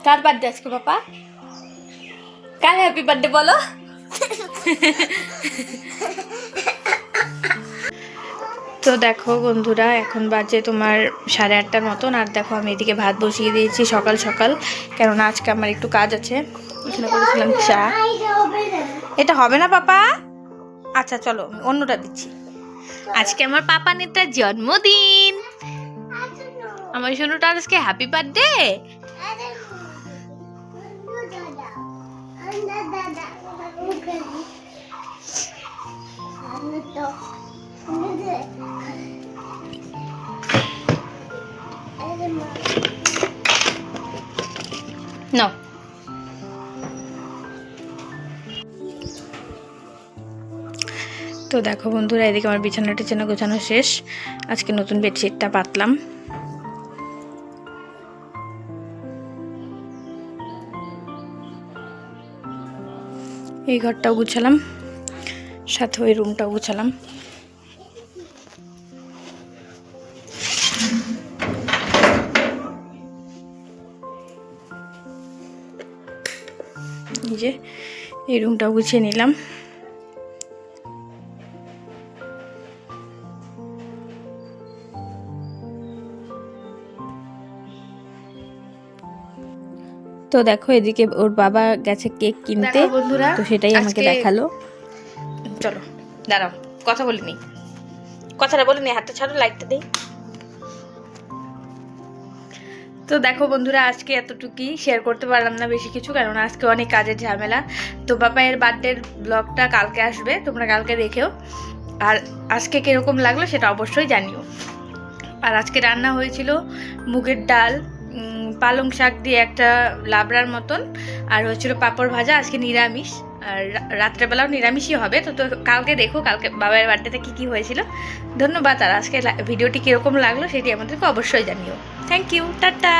কার birthday আজকে পাপা? কার happy birthday বলো? তো দেখো বন্ধুরা, এখন বাজে তোমার 8:30টার মতন। আর দেখো আমি এদিকে ভাত বসিয়ে দিয়েছি সকাল সকাল, কেননা আজকে আমার একটু কাজ আছে। এখানে করেছিলাম চা। এটা হবে না পাপা? আচ্ছা চলো অন্যটা দিচ্ছি। আজকে আমার পাপা নেতার জন্মদিন। আমার সোনুটার আজকে হ্যাপি বার্থডে। No. তো দেখো বন্ধুরা, এদিকে আমার বিছানা টিছানা গোছানো শেষ। আজকে নতুন বেডশিটটা পাতলাম। এই ঘরটাও গুছালাম, সাথে ওই রুমটাও গুছালাম। এই যে এই রুমটাও গুছিয়ে নিলাম। তো দেখো এদিকে ওর বাবা গেছে কেক কিনতে, বন্ধুরা তো সেটাই আমাকে দেখালো। চলো দাঁড়াও, কথা বলিনি, কথাটা বলিনি, হাতটা ছাড়ো, লাইটটা দিই। তো দেখো বন্ধুরা, আজকে এতটুকুই, শেয়ার করতে পারলাম না বেশি কিছু, কারণ আজকে অনেক কাজের ঝামেলা। তো বাপায়ের বার্থডের ব্লগটা কালকে আসবে, তোমরা কালকে দেখেও। আর আজকে কীরকম লাগলো সেটা অবশ্যই জানিও। আর আজকে রান্না হয়েছিল মুগের ডাল, পালং শাক দিয়ে একটা লাবড়ার মতন, আর হচ্ছিল পাঁপড় ভাজা। আজকে নিরামিষ, আর রাত্রেবেলাও নিরামিষই হবে। তো কালকে দেখো কালকে বাবার বার্থডেতে কী কী হয়েছিল। ধন্যবাদ। আর আজকে ভিডিওটি কীরকম লাগলো সেটি আমাদেরকে অবশ্যই জানিও। Thank you, tata.